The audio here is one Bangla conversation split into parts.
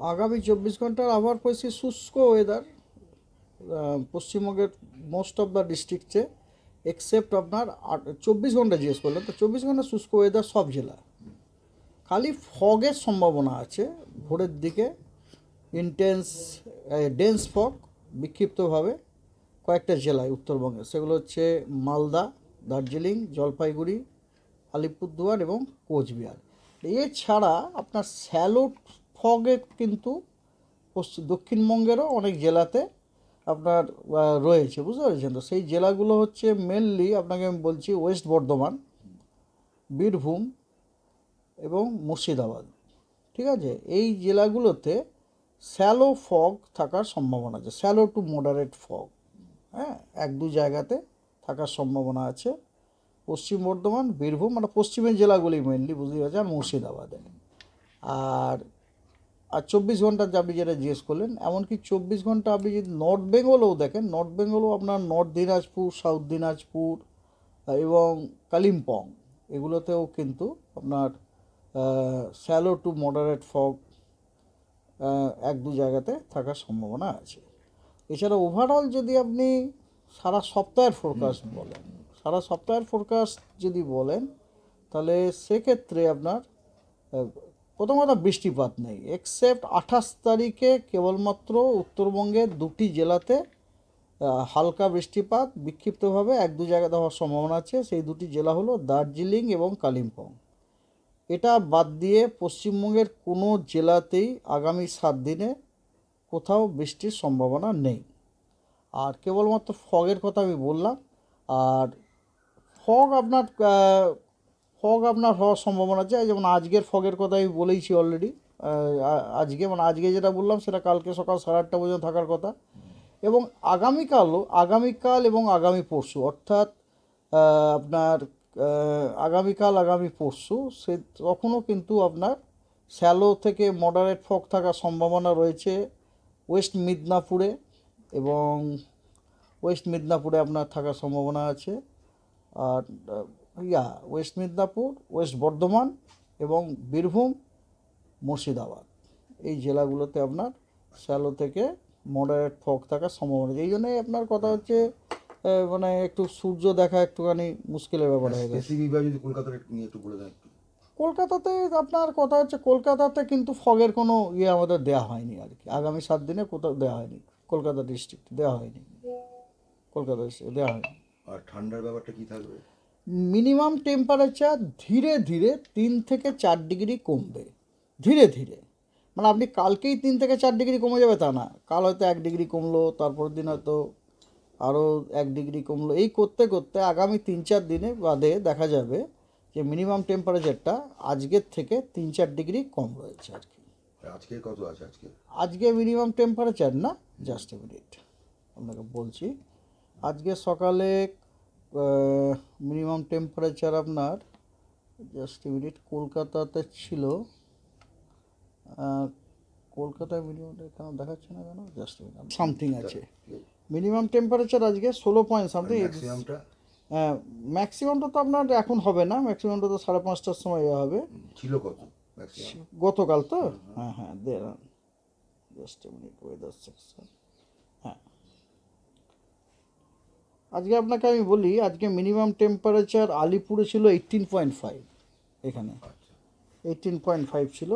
আগামী 24 ঘন্টার আবহাওয়ার পরিস্থিতি শুষ্ক ওয়েদার পশ্চিমবঙ্গের মোস্ট অফ দ্য ডিস্ট্রিক্টসে এক্সেপ্ট আপনার 24 ঘন্টা জিজ্ঞেস করলেন তো 24 ঘন্টা শুষ্ক ওয়েদার সব জেলা। খালি ফগের সম্ভাবনা আছে ভোরের দিকে, ইন্টেন্স ডেন্স ফগ বিক্ষিপ্তভাবে কয়েকটা জেলায় উত্তরবঙ্গে, সেগুলো হচ্ছে মালদা, দার্জিলিং, জলপাইগুড়ি, আলিপুরদুয়ার এবং কোচবিহার। এছাড়া আপনার স্যালো ফগে কিন্তু দক্ষিণবঙ্গেরও অনেক জেলাতে আপনার রয়েছে, বুঝতে পেরেছেন? তো সেই জেলাগুলো হচ্ছে মেনলি আপনাকে আমি বলছি ওয়েস্ট বর্ধমান, বীরভূম এবং মুর্শিদাবাদ। ঠিক আছে, এই জেলাগুলোতে স্যালো ফগ থাকার সম্ভাবনা আছে, স্যালো টু মডারেট ফগ, হ্যাঁ, এক দু জায়গাতে থাকার সম্ভাবনা আছে। পশ্চিম বর্ধমান, বীরভূম, মানে পশ্চিমের জেলাগুলি মেনলি বুঝতে পারছেন, আর মুর্শিদাবাদে। আর আর 24 ঘন্টা আপনি যেটা জিজ্ঞেস করলেন, এমনকি 24 ঘন্টা আপনি যদি নর্থ বেঙ্গলও দেখেন, নর্থ বেঙ্গলও আপনার নর্থ দিনাজপুর, সাউথ দিনাজপুর এবং কালিম্পং, এগুলোতেও কিন্তু আপনার স্যালো টু মডারেট ফগ এক দু জায়গাতে থাকার সম্ভাবনা আছে। এছাড়া ওভারঅল যদি আপনি সারা সপ্তাহের ফোরকাস্ট বলেন, সারা সপ্তাহের ফোরকাস্ট যদি বলেন, তাহলে সেক্ষেত্রে আপনার প্রথম কথা বৃষ্টিপাত নেই, এক্সেপ্ট 28 তারিখে কেবলমাত্র উত্তরবঙ্গের দুটি জেলাতে হালকা বৃষ্টিপাত বিক্ষিপ্তভাবে এক দু জায়গাতে হওয়ার সম্ভাবনা আছে। সেই দুটি জেলা হলো দার্জিলিং এবং কালিম্পং। এটা বাদ দিয়ে পশ্চিমবঙ্গের কোনো জেলাতেই আগামী 7 দিনে কোথাও বৃষ্টির সম্ভাবনা নেই। আর কেবলমাত্র ফগের কথা আমি বললাম। আর ফগ আপনার হওয়ার সম্ভাবনা আছে, যেমন আজকের ফগের কথা আমি বলেইছি অলরেডি। আজকে যেটা বললাম সেটা কালকে সকাল 8:30 পর্যন্ত থাকার কথা। এবং আগামীকাল এবং আগামী পরশু, অর্থাৎ আপনার আগামী পরশু তখনও কিন্তু আপনার শ্যালো থেকে মডারেট ফগ থাকার সম্ভাবনা রয়েছে ওয়েস্ট মিদনাপুরে, এবং ওয়েস্ট মিদনাপুরে আপনার থাকার সম্ভাবনা আছে। আর ওয়েস্ট মিদনাপুর, ওয়েস্ট বর্ধমান এবং বীরভূম, মুর্শিদাবাদ, এই জেলাগুলোতে আপনার শ্যালো থেকে মডারেট ফগ থাকার সম্ভাবনা। এই জন্যই আপনার কথা হচ্ছে মানে একটু সূর্য দেখা একটুখানি মুশকিলের ব্যাপার হয়ে গেছে। যদি কলকাতার নিয়ে একটু বলে দেন। কলকাতাতে আপনার কথা হচ্ছে, কলকাতাতে কিন্তু ফগের কোনো আমাদের দেওয়া হয়নি আর কি, আগামী 7 দিনে কোথাও দেওয়া হয়নি, কলকাতা ডিস্ট্রিক্ট দেওয়া হয়নি, কলকাতা ডিস্ট্রিক্ট দেওয়া হয়নি। আর ঠান্ডার ব্যাপারটা কি থাকবে? মিনিমাম টেম্পারেচার ধীরে ধীরে 3 থেকে 4 ডিগ্রি কমবে, ধীরে ধীরে। মানে আপনি কালকেই 3 থেকে 4 ডিগ্রি কমে যাবে তা না, কাল হয়তো 1 ডিগ্রি কমলো, তারপরের দিন হয়তো আরও 1 ডিগ্রি কমলো, এই করতে করতে আগামী 3-4 দিনে বাদে দেখা যাবে যে মিনিমাম টেম্পারেচারটা আজকের থেকে 3-4 ডিগ্রি কম রয়েছে আর কি। আজকে কত আছে? আজকে মিনিমাম টেম্পারেচার না, জাস্ট এ মিনিট আপনাকে বলছি। আজকে সকালে মিনিমাম টেম্পারেচার আপনার, জাস্ট এ মিনিট, কলকাতাতে ছিল, কলকাতায় মিনিমাম কেন দেখাচ্ছে না কেন, জাস্ট সামথিং আছে। মিনিমাম টেম্পারেচার আজকে 16 পয়েন্ট সামথিং। ম্যাক্সিমামটা তো আপনার এখন হবে না, ম্যাক্সিমামটা তো 5:30টার সময় হবে। ছিল কত গতকাল তো? হ্যাঁ হ্যাঁ, just a minute, weather section. হ্যাঁ, আজকে আপনাকে আমি বলি, আজকে মিনিমাম টেম্পারেচার আলিপুরে ছিল 18.5, এখানে 18.5 ছিল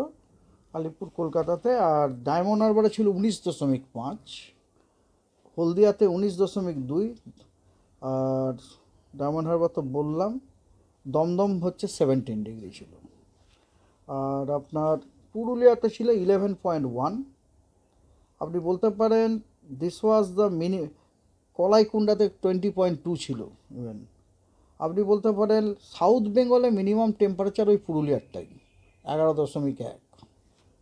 আলিপুর কলকাতাতে। আর ডায়মন্ড হারবারে ছিল 19.5, হলদিয়াতে 19.2, আর ডায়মন্ড হারবার তো বললাম। দমদম হচ্ছে 17 ডিগ্রি ছিল। আর আপনার পুরুলিয়াতে ছিল 11.1। আপনি বলতে পারেন দিস ওয়াজ দ্য কলাইকুণ্ডাতে 20.2 ছিল ইভেন। আপনি বলতে পারেন সাউথ বেঙ্গলে মিনিমাম টেম্পারেচার ওই পুরুলিয়ারটাই 11.1,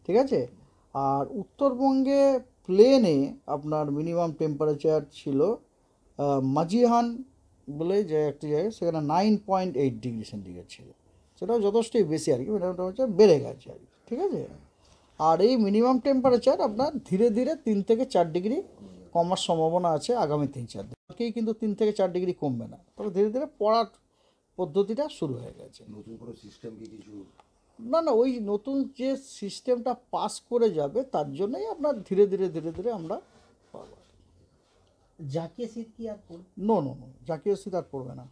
ঠিক আছে। আর উত্তরবঙ্গে প্লেনে আপনার মিনিমাম টেম্পারেচার ছিল মাঝিহান বলে যে একটি জায়গায়, সেখানে 9.8 ডিগ্রি সেন্টিগ্রেড ছিল, সেটাও যথেষ্টই বেশি আর কি, মিনিমাম টেম্পারেচার বেড়ে গেছে আর কি, ঠিক আছে। আর এই মিনিমাম টেম্পারেচার আপনার ধীরে ধীরে 3 থেকে 4 ডিগ্রি কমার সম্ভাবনা আছে আগামী 3-4 দিন। কিন্তু 3 থেকে 4 ডিগ্রি কমবে না, তবে ধীরে ধীরে পড়ার পদ্ধতিটা শুরু হয়ে গেছে। নতুন কোনো সিস্টেম কি কিছু না না, ওই নতুন যে সিস্টেমটা পাস করে যাবে তার জন্যই আপনার ধীরে ধীরে ধীরে ধীরে আমরা পাবো। জাতীয় শীত কি আর পড়বে? নো নো নো, জাতীয় শীত আর পড়বে না।